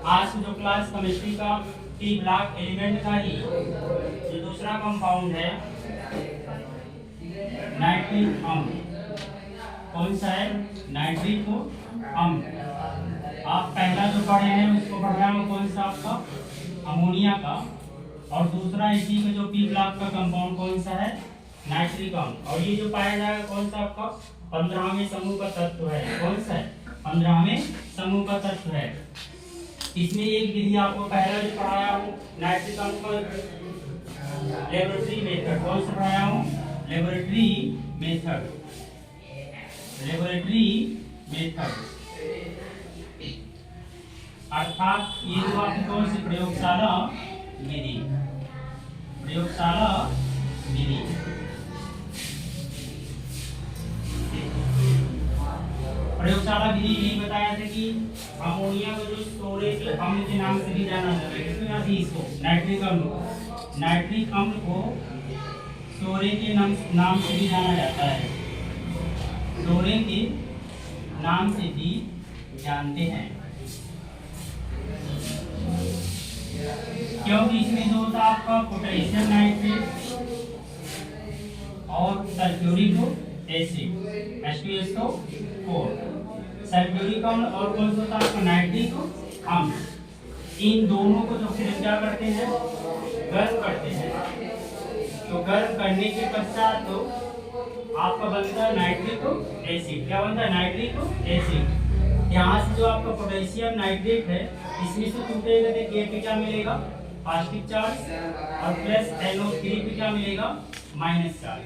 आज की जो क्लास केमिस्ट्री का पी ब्लॉक एलिमेंट का ही जो दूसरा कंपाउंड है नाइट्रिक अम्ल। कौन सा है? नाइट्रिक अम्ल। आप पहला जो पढ़े हैं उसको पढ़ रहा हूँ, कौन सा आपका? अमोनिया का। और दूसरा इसी का जो पी ब्लॉक का कंपाउंड कौन सा है? नाइट्रिक अम्ल। और ये जो पाया जाएगा कौन सा आपका? 15वें समूह का तत्व है। कौन सा है? 15वें समूह का तत्व है। इसमें एक विधि आपको पहला जो पढ़ाया हूँ नाइट्रिक अम्ल का लेबोरेटरी मेथड। कौन सा पढ़ाया हूँ? Laboratory method. लेबोरेटरी मेथड अर्थात ये जो आपकी कौन सी प्रयोगशाला विधि। प्रयोगशाला विधि। प्रयोगशाला विधि यही बताया था कि अमोनिया को जो स्टोरेज अम्ल के नाम से भी जाना जाता है, इसको नाइट्रिक अम्ल को, नाइट्रिक अम्ल को स्टोरेज के नाम से भी जाना जाता है। स्टोरेज के नाम से भी जानते हैं, क्योंकि इसमें जो होता है आपका पोटेशियम नाइट्रेट और सल्फ्यूरिक एसिड H2SO4। सल्फ्यूरिक अम्ल और कौन सा होता है आपका? नाइट्रिक अम्ल। इन दोनों को जो फिर क्या करते हैं? गर्म करते हैं। तो गर्म करने के पश्चात तो आपका बनता है नाइट्रिक एसिड। क्या बनता है? Nitric acid. यहाँ से जो आपका पोटेशियम नाइट्रेट है इसमें से टूटेगा तो के पे क्या मिलेगा? Positive charge. और प्लस NO3 पे क्या मिलेगा? Minus charge.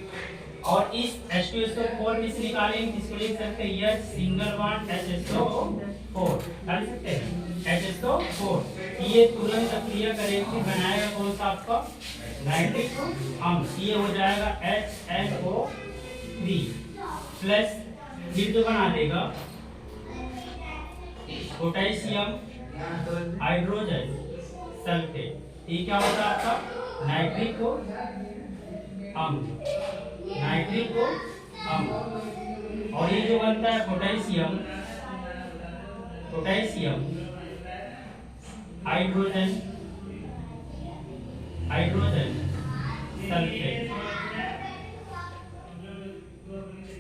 और इस H2SO4 में से निकालेंगे, किसको लिख सकते हैं? यह सिंगल बॉन्ड HSO4 डाल सकते हैं। HSO4 ये तुरंत क्रिया करेंगे, बनाएगा कौन सा आपका? नाइट्रिक अम्ल। ये हो जाएगा HNO3 प्लस फिर जो बना देगा पोटेशियम हाइड्रोजन सल्फेट। ये क्या होता है आपका? नाइट्रिक अम्ल। नाइट्रिक अम्ल। और ये जो बनता है पोटेशियम हाइड्रोजन सल्फेट।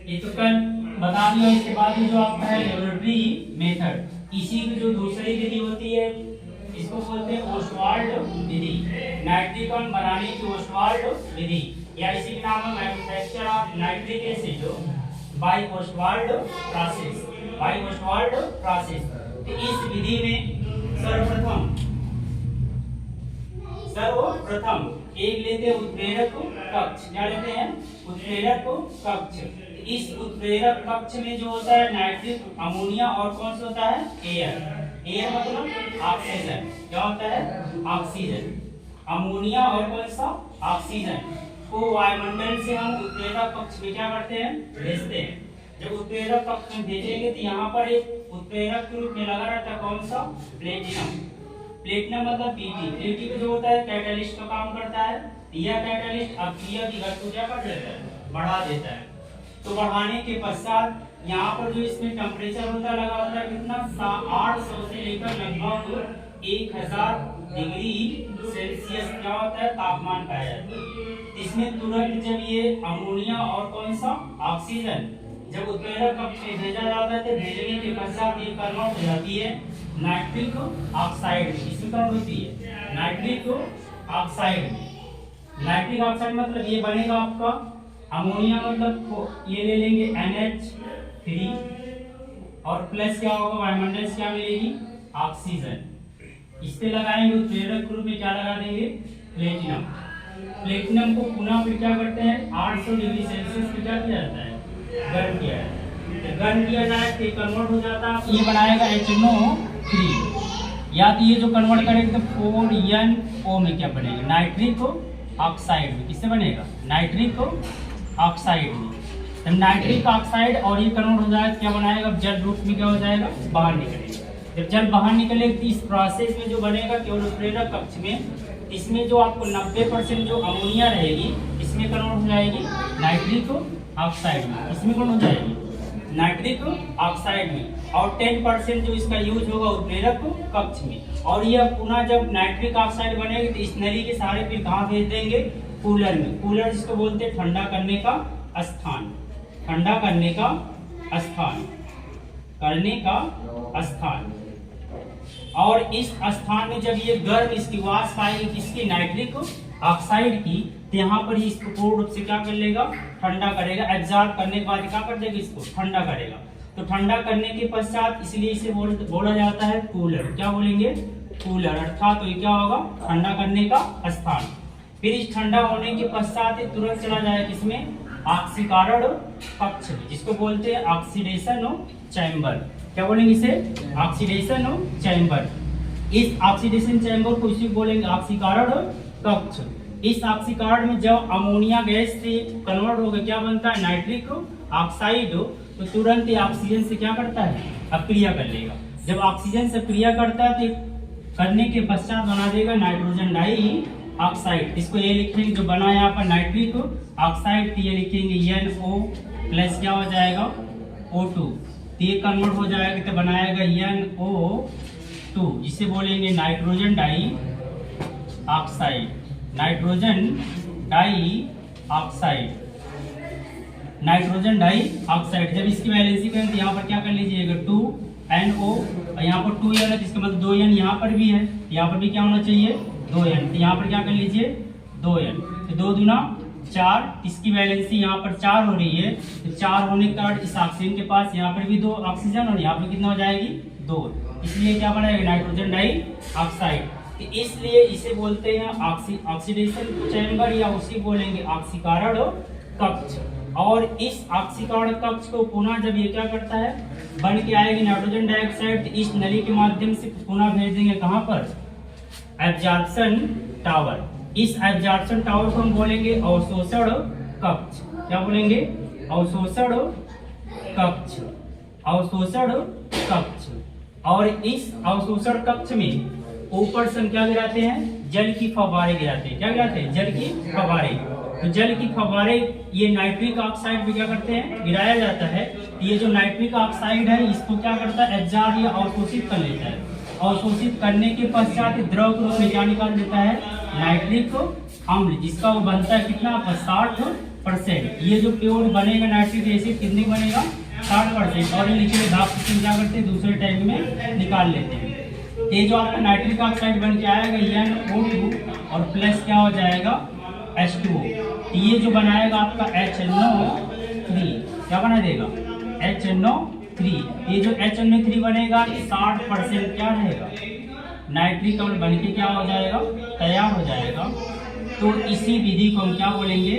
ये तो कल बता दिया। इसके बाद जो आपका है लेबोरेटरी मेथड, इसी की जो दूसरी विधि होती है इसको बोलते हैं ओस्वाल्ड विधि। नाइट्रिक अम्ल बनाने की ओस्वाल्ड विधि, या इसी के नाम है manufacture of nitric acid by Ostwald process. By Ostwald process. तो इस विधि में सर्वप्रथम एक लेते हैं उत्प्रेरक कक्ष। क्या लेते हैं? उत्प्रेरक कक्ष। इस उत्प्रेरक कक्ष में जो होता है नाइट्रिक अमोनिया और कौन सा होता है? एयर। एयर मतलब ऑक्सीजन। क्या होता है? ऑक्सीजन। अमोनिया और कौन सा? ऑक्सीजन को वायुमंडल से हम उत्प्रेरक कक्ष में क्या करते हैं? भेजते हैं। जब उत्प्रेरक कक्ष में भेजेंगे तो यहाँ पर एक उत्प्रेरक के रूप में लगा रहता है कौन सा? प्लेटिनम। प्लेटिनम मतलब Pt। Pt जो होता है कैटलिस्ट का काम करता है। यह कैटलिस्ट अभिक्रिया की गति को क्या कर देता है? बढ़ा देता है। तो बढ़ाने के पश्चात यहाँ पर जो इसमें टेम्परेचर होता है लगा होता है कितना? 800 से लेकर लगभग 1000 डिग्री सेल्सियस क्या होता है? तापमान पाया जाता है। इसमें तुरंत जब ये अमोनिया और कौन सा? ऑक्सीजन जब उत्प्रेरक कक्ष में भेजा जाता है तो भेजने के पश्चात ये कन्वर्ट हो जाती है नाइट्रिक ऑक्साइड। इसमें कन्वर्ट होती है नाइट्रिक ऑक्साइड। नाइट्रिक ऑक्साइड मतलब ये बनेगा आपका अमोनिया, मतलब ये ले लेंगे NH3 और प्लस क्या होगा? वायुमंडल से क्या मिलेगी? ऑक्सीजन। इस पे लगाएंगे उत्प्रेरक ग्रुप में क्या लगा देंगे? प्लेटिनम। प्लेटिनम को पुनः फिर क्या करते हैं? 800 डिग्री सेल्सियस पे क्या किया जाता है? गर्म किया जाता है। गर्म किया जाए तो कन्वर्ट हो जाता है, ये बनाएगा HNO3। या तो ये जो कन्वर्ट करेंगे तो 4NO में क्या बनेगा? नाइट्रिक ऑक्साइड में। किससे बनेगा? नाइट्रिक ऑक्साइड में। जब नाइट्रिक ऑक्साइड और ये कन्वर्ट हो जाए तो क्या बनाएगा? जल रूप में क्या हो जाएगा? बाहर निकलेगा। जब जल बाहर निकलेगा तो इस प्रोसेस में जो बनेगा केवल उत्प्रेरक कक्ष में, इसमें जो आपको 90% जो अमोनिया रहेगी इसमें कन्वर्ट हो जाएगी नाइट्रिक ऑक्साइड में। इसमें कन्वर्ट हो जाएगी नाइट्रिक ऑक्साइड में और 10% जो इसका यूज होगा उत्प्रेरक कक्ष में। और यह पुनः जब नाइट्रिक ऑक्साइड बनेगी तो इस नली के सहारे फिर कहाँ भेज देंगे? कूलर में। कूलर जिसको बोलते हैं ठंडा करने का स्थान, ठंडा करने का स्थान, करने का स्थान। और इस स्थान में जब ये गर्म इसकी वाष्प आएगी किसकी? नाइट्रिक ऑक्साइड की, तो यहाँ पर ही इसको पूर्ण रूप से क्या कर लेगा? ठंडा करेगा। एब्जॉर्ब करने के बाद क्या कर देगा? इसको ठंडा करेगा। तो ठंडा करने के पश्चात इसलिए इसे बोला जाता है कूलर। क्या बोलेंगे? कूलर। अर्थात तो ये क्या होगा? ठंडा करने का स्थान। फिर इस ठंडा होने के पश्चात तुरंत चला जाए किसमें? ऑक्सीकरण कक्ष में, जिसको बोलते हैं ऑक्सीडेशन चैम्बर। क्या बोलेंगे इसे? Oxidation chamber. इस ऑक्सीडेशन चैम्बर को इसी बोलेंगे ऑक्सीकरण कक्ष। इस ऑक्सीकरण में जब अमोनिया गैस से कन्वर्ट होकर क्या बनता है? नाइट्रिक ऑक्साइड, तो तुरंत ही ऑक्सीजन से क्या करता है? अक्रिया कर लेगा। जब ऑक्सीजन से क्रिया करता है तो करने के पश्चात बना देगा नाइट्रोजन डाई ऑक्साइड। इसको ये लिखेंगे जो बना यहाँ पर नाइट्रिक ऑक्साइड, तो ये लिखेंगे NO प्लस क्या हो जाएगा? O2। तो ये कन्वर्ट हो जाएगा तो बनाएगा NO2, जिसे बोलेंगे nitrogen dioxide. Nitrogen dioxide, nitrogen dioxide. जब इसकी वैलेंसी करें तो यहाँ पर क्या कर लीजिएगा? 2NO, और यहाँ पर 2N है, इसका मतलब 2N यहाँ पर भी है, यहाँ पर भी क्या होना चाहिए? 2N। तो यहाँ पर क्या कर लीजिए? 2N। तो 2 दूना 4, इसकी वैलेंसी यहाँ पर 4 हो रही है, तो 4 होने के कारण इस ऑक्सीजन के पास यहाँ पर भी 2 ऑक्सीजन और यहाँ पर कितना हो जाएगी? 2। इसलिए क्या बनाएगा? Nitrogen dioxide. तो इसलिए इसे बोलते हैं ऑक्सीडेशन चैम्बर, या उसी बोलेंगे ऑक्सीकरण कक्ष। और इस ऑक्सीकरण कक्ष को पुनः जब ये क्या करता है? बन के आएगी नाइट्रोजन डाइऑक्साइड, तो इस नली के माध्यम से पुनः भेज देंगे कहाँ पर? Absorption tower. इस एब्जॉर्प्शन टावर को हम बोलेंगे अवशोषण कक्ष। क्या बोलेंगे? अवशोषण कक्ष, अवशोषण कक्ष। और इस अवशोषण कक्ष में ऊपर से क्या गिराते हैं? जल की फव्वारे गिराते हैं। क्या गिराते हैं? जल की फव्वारे। तो जल की फव्वारे ये नाइट्रिक ऑक्साइड भी क्या करते हैं? गिराया जाता है। ये जो नाइट्रिक ऑक्साइड है इसको क्या करता है? एब्जॉर्ब या अवशोषित कर लेता है। अवशोषित करने के पश्चात द्रव के रूप में क्या निकाल देता है? नाइट्रिक अम्ल, जिसका वो बनता है कितना? 60%। ये जो प्योर बनेगा नाइट्रिक एसिड कितने बनेगा? 60%। और ये नीचे भाग क्या करते हैं? दूसरे टैंक में निकाल लेते हैं। ये जो आपका नाइट्रिक ऑक्साइड बन के आएगा NO2 और प्लस क्या हो जाएगा? H2O। ये जो बनाएगा आपका HNO3, क्या बना देगा? HNO3। ये जो HNO3 बनेगा 60% क्या रहेगा? नाइट्रिक अम्ल बन के क्या हो जाएगा? तैयार हो जाएगा। तो इसी विधि को हम क्या बोलेंगे?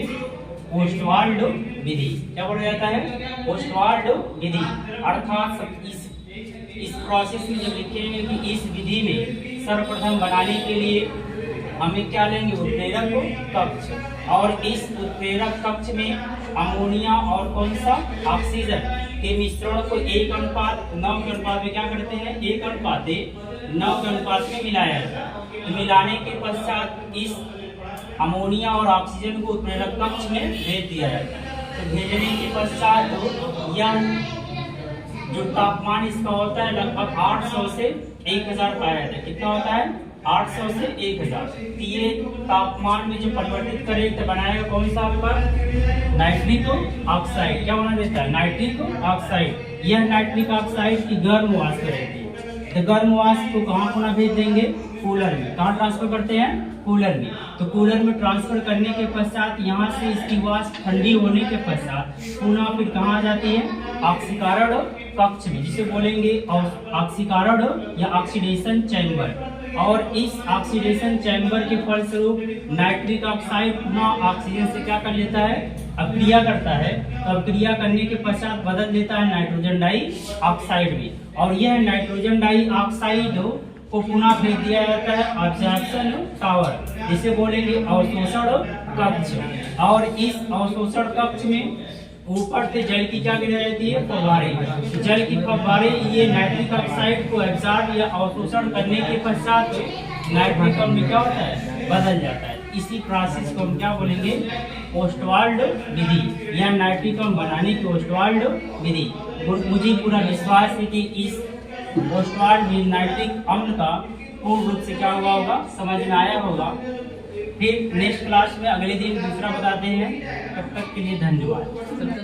ओस्टवाल्ड विधि। क्या बोला जाता है? ओस्टवाल्ड विधि। अर्थात इस प्रोसेस में जब लिखेंगे कि इस विधि में सर्वप्रथम बनाने के लिए हमें क्या लेंगे? उत्प्रेरक कक्ष। और इस उत्प्रेरक कक्ष में अमोनिया और कौन सा? ऑक्सीजन के मिश्रण को 1:9 के अनुपात में क्या करते हैं? 1:9 के अनुपात में मिलाया जाता है। तो मिलाने के पश्चात इस अमोनिया और ऑक्सीजन को उत्प्रेरक कक्ष में भेज दिया जाता है। तो भेजने के पश्चात यह जो तापमान इसका होता है लगभग 800 से 1000 पाया जाता है। कितना होता है? 800 से 1000। ये तापमान में जो परिवर्तित करेगा तो बनाएगा कौन सा आपका? Nitric oxide. क्या बना देता है? Nitric oxide. यह नाइट्रिक ऑक्साइड की गर्म वाष्प रहती है। तो गर्म वाष्प को कहाँ पुनः भेज देंगे? कूलर में। कहाँ ट्रांसफर करते हैं? कूलर में। तो कूलर में ट्रांसफर करने के पश्चात यहाँ से इसकी वाष्प ठंडी होने के पश्चात पुनः फिर कहाँ जाती है? ऑक्सीकरण कक्ष में, जिसे बोलेंगे ऑक्सीकरण या ऑक्सीडेशन चैम्बर। और इस ऑक्सीडेशन चैम्बर के फलस्वरूप नाइट्रिक ऑक्साइड पुनः ऑक्सीजन से क्या कर लेता है? अक्रिया करता है। तो अक्रिया करने के पश्चात बदल देता है नाइट्रोजन डाई ऑक्साइड में। और यह नाइट्रोजन डाई ऑक्साइड को पुनः भेज दिया जाता है एब्जॉर्प्शन टावर, जिसे बोलेंगे अवशोषण कक्ष। और इस अवशोषण कक्ष में ऊपर से जल की क्या गिराई जाती है? फव्वारे। जल की फव्वारे ये नाइट्रिक ऑक्साइड को एब्जॉर्ब या अवशोषण करने के पश्चात नाइट्रिक अम्ल में क्या होता है? बदल जाता है। इसी प्रोसेस को हम क्या बोलेंगे? ओस्टवाल्ड विधि, या नाइट्रिक अम्ल बनाने की ओस्टवाल्ड विधि। मुझे पूरा विश्वास है कि इस ओस्वाल्ट नाइट्रिक अम्ल का पूर्ण रूप से क्या हुआ होगा, समझ में आया होगा। फिर नेक्स्ट क्लास में अगले दिन दूसरा बताते हैं। तब तक के लिए धन्यवाद।